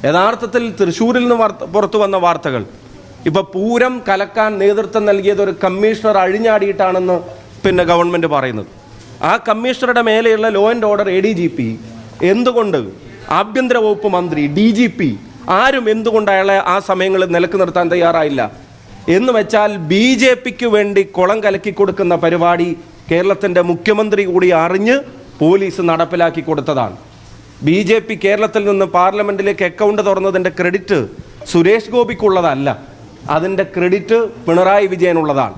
യഥാർത്ഥത്തിൽ തൃശ്ശൂരിൽ നിന്ന് പുറത്തു വന്ന വാർത്തകൾ ഇപ്പോൾ പൂരം കലക്കാൻ നേതൃത്വം നൽകിയത് ഒരു കമ്മീഷണർ അഴിഞ്ഞാടിയിട്ടാണെന്ന് പിന്നെ ഗവൺമെൻറ് പറയുന്നത്. ആ കമ്മീഷണറുടെ മേലെയുള്ള ലോ ആൻഡ് ഓർഡർ ADGP എന്തുകൊണ്ട്, ആഭ്യന്തര വകുപ്പ് മന്ത്രി, DGP ആരും എന്തുകൊണ്ട് അയാളെ ആ സമയങ്ങളിൽ നിലക്ക് നിർത്താൻ തയ്യാറായില്ല എന്ന് വെച്ചാൽ BJPക്ക് വേണ്ടി കുളം കലക്കി കൊടുക്കുന്ന പരിപാടി കേരളത്തിൻ്റെ മുഖ്യമന്ത്രി കൂടി അറിഞ്ഞ് പോലീസ് നടപ്പിലാക്കി കൊടുത്തതാണ്. BJP കേരളത്തിൽ നിന്ന് പാർലമെൻറ്റിലേക്ക് അക്കൗണ്ട് തുറന്നതിൻ്റെ ക്രെഡിറ്റ് സുരേഷ് ഗോപിക്കുള്ളതല്ല, അതിൻ്റെ ക്രെഡിറ്റ് പിണറായി വിജയനുള്ളതാണ്.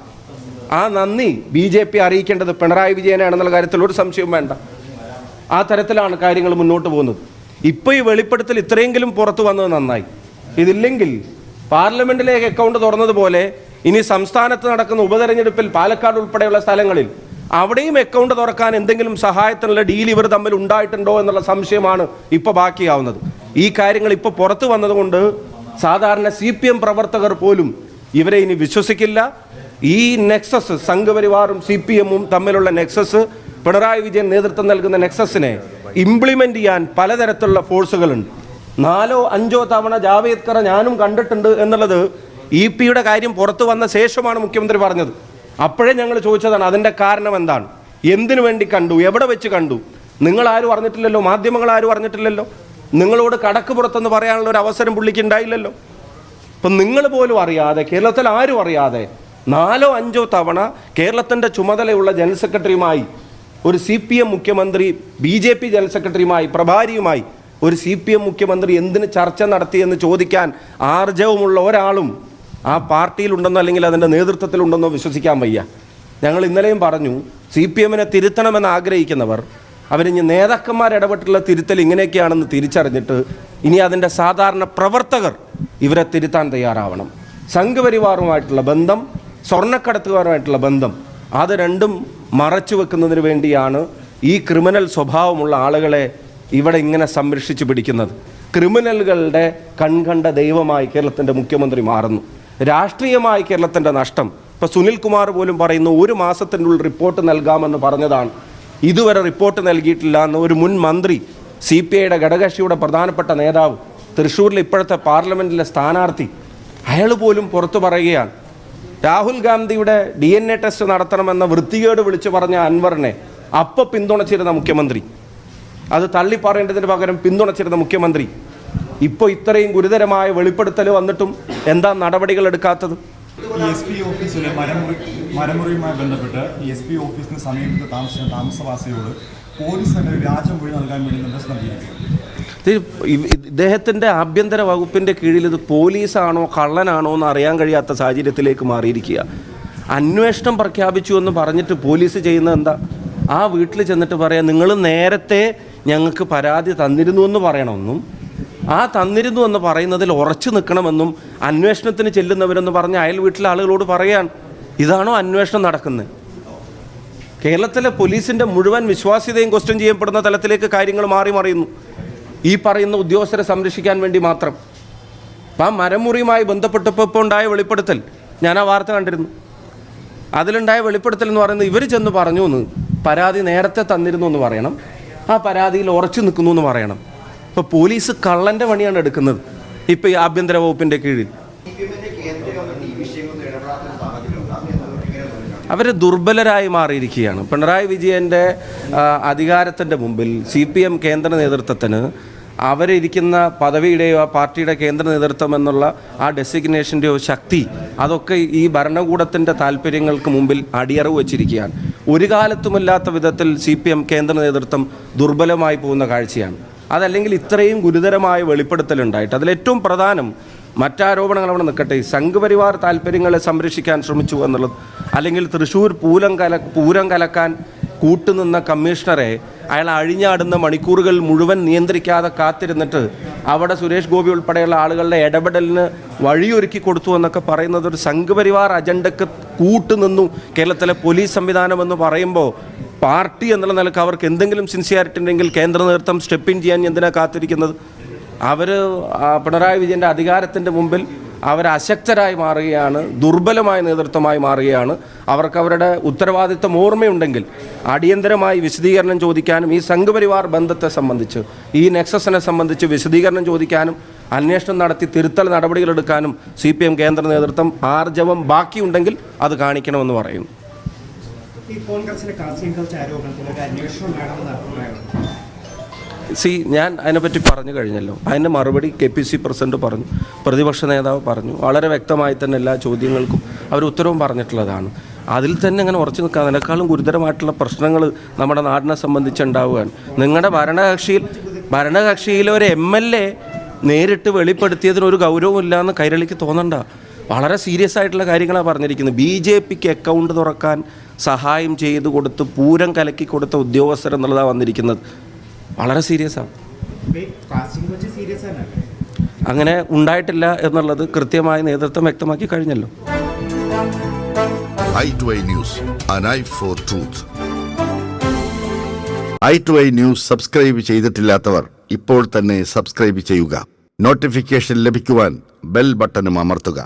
ആ നന്ദി BJP അറിയിക്കേണ്ടത് പിണറായി വിജയനാണെന്നുള്ള കാര്യത്തിൽ ഒരു സംശയവും വേണ്ട. ആ തരത്തിലാണ് കാര്യങ്ങൾ മുന്നോട്ട് പോകുന്നത്. ഇപ്പോൾ ഈ വെളിപ്പെടുത്തൽ ഇത്രയെങ്കിലും പുറത്തു വന്നത് നന്നായി. ഇതില്ലെങ്കിൽ പാർലമെൻറ്റിലേക്ക് അക്കൗണ്ട് തുറന്നതുപോലെ ഇനി സംസ്ഥാനത്ത് നടക്കുന്ന ഉപതെരഞ്ഞെടുപ്പിൽ പാലക്കാട് ഉൾപ്പെടെയുള്ള സ്ഥലങ്ങളിൽ അവിടെയും അക്കൗണ്ട് തുറക്കാൻ എന്തെങ്കിലും സഹായത്തിനുള്ള ഡീൽ ഇവർ തമ്മിൽ ഉണ്ടായിട്ടുണ്ടോ എന്നുള്ള സംശയമാണ് ഇപ്പോൾ ബാക്കിയാവുന്നത്. ഈ കാര്യങ്ങൾ ഇപ്പോൾ പുറത്തു വന്നതുകൊണ്ട് സാധാരണ CPM പ്രവർത്തകർ പോലും ഇവരെ ഇനി വിശ്വസിക്കില്ല. ഈ നെക്സസ്, സംഘപരിവാറും CPM-ഉം തമ്മിലുള്ള നെക്സസ്, പിണറായി വിജയൻ നേതൃത്വം നൽകുന്ന നെക്സസിനെ ഇംപ്ലിമെൻ്റ് ചെയ്യാൻ പലതരത്തിലുള്ള ഫോഴ്സുകളുണ്ട്. 4 or 5 തവണ ജാവേദ്കറെ ഞാനും കണ്ടിട്ടുണ്ട് എന്നുള്ളത് EP-യുടെ കാര്യം പുറത്തു വന്ന ശേഷമാണ് മുഖ്യമന്ത്രി പറഞ്ഞത്. അപ്പോഴേ ഞങ്ങൾ ചോദിച്ചതാണ് അതിൻ്റെ കാരണം എന്താണ്, എന്തിനു വേണ്ടി കണ്ടു, എവിടെ വെച്ച് കണ്ടു. നിങ്ങളാരും അറിഞ്ഞിട്ടില്ലല്ലോ, മാധ്യമങ്ങളാരും അറിഞ്ഞിട്ടില്ലല്ലോ, നിങ്ങളോട് കടക്ക് പുറത്തെന്ന് പറയാനുള്ള ഒരു അവസരം പുള്ളിക്ക് ഉണ്ടായില്ലല്ലോ. ഇപ്പം നിങ്ങൾ പോലും അറിയാതെ, കേരളത്തിൽ ആരും അറിയാതെ 4 or 5 തവണ കേരളത്തിൻ്റെ ചുമതലയുള്ള ജനറൽ സെക്രട്ടറിയുമായി ഒരു CPM മുഖ്യമന്ത്രി, BJP ജനറൽ സെക്രട്ടറിയുമായി, പ്രഭാരിയുമായി ഒരു CPM മുഖ്യമന്ത്രി എന്തിന് ചർച്ച നടത്തിയെന്ന് ചോദിക്കാൻ ആർജവമുള്ള ഒരാളും ആ പാർട്ടിയിലുണ്ടെന്നോ അല്ലെങ്കിൽ അതിൻ്റെ നേതൃത്വത്തിലുണ്ടെന്നോ വിശ്വസിക്കാൻ വയ്യ. ഞങ്ങൾ ഇന്നലെയും പറഞ്ഞു, CPM-നെ തിരുത്തണമെന്ന് ആഗ്രഹിക്കുന്നവർ അവരിഞ്ഞ് നേതാക്കന്മാർ ഇടപെട്ടുള്ള തിരുത്തൽ ഇങ്ങനെയൊക്കെയാണെന്ന് തിരിച്ചറിഞ്ഞിട്ട് ഇനി അതിൻ്റെ സാധാരണ പ്രവർത്തകർ ഇവരെ തിരുത്താൻ തയ്യാറാവണം. സംഘപരിവാറുമായിട്ടുള്ള ബന്ധം, സ്വർണ്ണക്കടത്തുകാരുമായിട്ടുള്ള ബന്ധം, അത് രണ്ടും മറച്ചു വെക്കുന്നതിന് വേണ്ടിയാണ് ഈ ക്രിമിനൽ സ്വഭാവമുള്ള ആളുകളെ ഇവിടെ ഇങ്ങനെ സംരക്ഷിച്ച് പിടിക്കുന്നത്. ക്രിമിനലുകളുടെ കൺകണ്ട ദൈവമായി കേരളത്തിൻ്റെ മുഖ്യമന്ത്രി മാറുന്നു. രാഷ്ട്രീയമായി കേരളത്തിൻ്റെ നഷ്ടം. ഇപ്പോൾ സുനിൽകുമാർ പോലും പറയുന്നു 1 മാസത്തിനുള്ളിൽ റിപ്പോർട്ട് നൽകാമെന്ന് പറഞ്ഞതാണ്. ഇതുവരെ റിപ്പോർട്ട് നൽകിയിട്ടില്ല എന്ന് ഒരു മുൻ മന്ത്രി, CPI-യുടെ ഘടകകക്ഷിയുടെ പ്രധാനപ്പെട്ട നേതാവ്, തൃശ്ശൂരിൽ ഇപ്പോഴത്തെ പാർലമെൻറ്റിലെ സ്ഥാനാർത്ഥി, അയാൾ പോലും പുറത്തു പറയുകയാണ്. രാഹുൽ ഗാന്ധിയുടെ DNA ടെസ്റ്റ് നടത്തണമെന്ന വൃത്തികേട് വിളിച്ചു പറഞ്ഞ അൻവറിനെ അപ്പോൾ പിന്തുണച്ചിരുന്ന മുഖ്യമന്ത്രി, അത് തള്ളിപ്പറയേണ്ടതിന് പകരം പിന്തുണച്ചിരുന്ന മുഖ്യമന്ത്രി, ഇപ്പോൾ ഇത്രയും ഗുരുതരമായ വെളിപ്പെടുത്തൽ വന്നിട്ടും എന്താ നടപടികൾ എടുക്കാത്തത്? SP ഓഫീസിലെ മരമുറിയുമായി ബന്ധപ്പെട്ട് SP ഓഫീസിന് സമീപത്ത് താമസവാസിയോട് പോലീസ് തന്നെ വ്യാജമൊഴി നൽകാൻ വേണ്ടി നിർദ്ദേശം നൽകിയിരിക്കുന്നു. ഇദ്ദേഹത്തിൻ്റെ ആഭ്യന്തര വകുപ്പിൻ്റെ കീഴിൽ ഇത് പോലീസാണോ കള്ളനാണോ എന്ന് അറിയാൻ കഴിയാത്ത സാഹചര്യത്തിലേക്ക് മാറിയിരിക്കുക. അന്വേഷണം പ്രഖ്യാപിച്ചു എന്ന് പറഞ്ഞിട്ട് പോലീസ് ചെയ്യുന്നത് എന്താ? ആ വീട്ടിൽ ചെന്നിട്ട് പറയാം, നിങ്ങൾ നേരത്തെ ഞങ്ങൾക്ക് പരാതി തന്നിരുന്നു എന്ന് പറയണമെന്നും ആ തന്നിരുന്നു എന്ന് പറയുന്നതിൽ ഉറച്ചു നിൽക്കണമെന്നും അന്വേഷണത്തിന് ചെല്ലുന്നവരെന്ന് പറഞ്ഞ് അയൽ വീട്ടിലെ ആളുകളോട് പറയാൻ. ഇതാണോ അന്വേഷണം നടക്കുന്നത്? കേരളത്തിലെ പോലീസിൻ്റെ മുഴുവൻ വിശ്വാസ്യതയും ക്വസ്റ്റ്യൻ ചെയ്യപ്പെടുന്ന തലത്തിലേക്ക് കാര്യങ്ങൾ മാറി മറിയുന്നു ഈ പറയുന്ന ഉദ്യോഗസ്ഥരെ സംരക്ഷിക്കാൻ വേണ്ടി മാത്രം. അപ്പം ആ മരമുറിയുമായി ബന്ധപ്പെട്ടപ്പോൾ ഇപ്പോൾ ഉണ്ടായ വെളിപ്പെടുത്തൽ, ഞാൻ ആ വാർത്ത കണ്ടിരുന്നു. അതിലുണ്ടായ വെളിപ്പെടുത്തൽ എന്ന് പറയുന്നത് ഇവർ ചെന്ന് പറഞ്ഞു എന്ന് പരാതി നേരത്തെ തന്നിരുന്നു എന്ന് പറയണം, ആ പരാതിയിൽ ഉറച്ചു നിൽക്കുന്നു എന്ന് പറയണം. ഇപ്പോൾ പോലീസ് കള്ളൻ്റെ പണിയാണ് എടുക്കുന്നത് ഇപ്പോൾ ഈ ആഭ്യന്തര വകുപ്പിൻ്റെ കീഴിൽ. അവർ ദുർബലരായി മാറിയിരിക്കുകയാണ്. പിണറായി വിജയൻ്റെ അധികാരത്തിൻ്റെ മുമ്പിൽ CPM കേന്ദ്ര നേതൃത്വത്തിന് അവരിയ്ക്കുന്ന പദവിയുടെയോ ആ പാർട്ടിയുടെ കേന്ദ്ര നേതൃത്വം എന്നുള്ള ആ ഡെസിഗ്നേഷൻ്റെയോ ശക്തി, അതൊക്കെ ഈ ഭരണകൂടത്തിൻ്റെ താല്പര്യങ്ങൾക്ക് മുമ്പിൽ അടിയറവ് വച്ചിരിക്കുകയാണ്. ഒരു കാലത്തുമില്ലാത്ത വിധത്തിൽ CPM കേന്ദ്ര നേതൃത്വം ദുർബലമായി പോകുന്ന കാഴ്ചയാണ്. അതല്ലെങ്കിൽ ഇത്രയും ഗുരുതരമായ വെളിപ്പെടുത്തലുണ്ടായിട്ട് അതിലേറ്റവും പ്രധാനം, മറ്റാരോപണങ്ങൾ അവിടെ നിൽക്കട്ടെ, സംഘപരിവാർ താല്പര്യങ്ങളെ സംരക്ഷിക്കാൻ ശ്രമിച്ചു എന്നുള്ളത്, അല്ലെങ്കിൽ തൃശ്ശൂർ പൂരം കലക്കാൻ കൂട്ടുനിന്ന കമ്മീഷണറെ അയാൾ അഴിഞ്ഞാടുന്ന മണിക്കൂറുകൾ മുഴുവൻ നിയന്ത്രിക്കാതെ കാത്തിരുന്നിട്ട് അവിടെ സുരേഷ് ഗോപി ഉൾപ്പെടെയുള്ള ആളുകളുടെ ഇടപെടലിന് വഴിയൊരുക്കി കൊടുത്തു എന്നൊക്കെ പറയുന്നത് ഒരു സംഘപരിവാർ അജണ്ടയ്ക്ക് കൂട്ടുനിന്നു കേരളത്തിലെ പോലീസ് സംവിധാനം എന്ന് പറയുമ്പോൾ പാർട്ടി എന്നുള്ള നിലക്ക് അവർക്ക് എന്തെങ്കിലും സിൻസിയാരിറ്റി ഉണ്ടെങ്കിൽ കേന്ദ്ര നേതൃത്വം സ്റ്റെപ്പ് ഇൻ ചെയ്യാൻ എന്തിനാണ് കാത്തിരിക്കുന്നത്? അവർ പിണറായി വിജയൻ്റെ അധികാരത്തിൻ്റെ മുമ്പിൽ അവർ അശക്തരായി മാറുകയാണ്, ദുർബലമായ നേതൃത്വമായി മാറുകയാണ്. അവർക്ക് അവരുടെ ഉത്തരവാദിത്വം ഓർമ്മയുണ്ടെങ്കിൽ അടിയന്തരമായി വിശദീകരണം ചോദിക്കാനും ഈ സംഘപരിവാർ ബന്ധത്തെ സംബന്ധിച്ച്, ഈ നെക്സസിനെ സംബന്ധിച്ച് വിശദീകരണം ചോദിക്കാനും അന്വേഷണം നടത്തി തിരുത്തൽ നടപടികളെടുക്കാനും CPM കേന്ദ്ര നേതൃത്വം ആർജവം ബാക്കിയുണ്ടെങ്കിൽ അത് കാണിക്കണമെന്ന് പറയുന്നു. ഈ കോൺഗ്രസിലെ കാസ്റ്റിംഗ് കൾച്ചർ ആരോപണത്തിൽ ഒരു അന്വേഷണം വേണമെന്ന് അഭിപ്രായമാണ്. ഞാൻ അതിനെപ്പറ്റി പറഞ്ഞു കഴിഞ്ഞല്ലോ. അതിൻ്റെ മറുപടി KPC പ്രസിഡന്റ് പറഞ്ഞു, പ്രതിപക്ഷ നേതാവ് പറഞ്ഞു. വളരെ വ്യക്തമായി തന്നെ എല്ലാ ചോദ്യങ്ങൾക്കും അവർ ഉത്തരവും പറഞ്ഞിട്ടുള്ളതാണ്. അതിൽ തന്നെ അങ്ങനെ ഉറച്ചു നിൽക്കുക. അതിനേക്കാളും ഗുരുതരമായിട്ടുള്ള പ്രശ്നങ്ങൾ നമ്മുടെ നാടിനെ സംബന്ധിച്ചുണ്ടാവുകയാണ്. നിങ്ങളുടെ ഭരണകക്ഷിയിലെ ഒരു MLA നേരിട്ട് വെളിപ്പെടുത്തിയതിന് ഒരു ഗൗരവമില്ല എന്ന് കൈരളിക്ക് തോന്നണ്ട. വളരെ സീരിയസ് ആയിട്ടുള്ള കാര്യങ്ങളാണ് പറഞ്ഞിരിക്കുന്നത്. BJPക്ക് അക്കൗണ്ട് തുറക്കാൻ സഹായം ചെയ്തു കൊടുത്ത് പൂരം കലക്കി കൊടുത്ത ഉദ്യോഗസ്ഥരെന്നുള്ളതാണ് വന്നിരിക്കുന്നത്. വളരെ സീരിയസ് ആണ്. അങ്ങനെ ഉണ്ടായിട്ടില്ല എന്നുള്ളത് കൃത്യമായി നേതൃത്വം വ്യക്തമാക്കി കഴിഞ്ഞല്ലോ. i2i News, an eye for truth. i2i News subscribe ചെയ്തിട്ടില്ലാത്തവർ ഇപ്പോൾ തന്നെ സബ്സ്ക്രൈബ് ചെയ്യുക. നോട്ടിഫിക്കേഷൻ ലഭിക്കുവാൻ ബെൽ ബട്ടണും അമർത്തുക.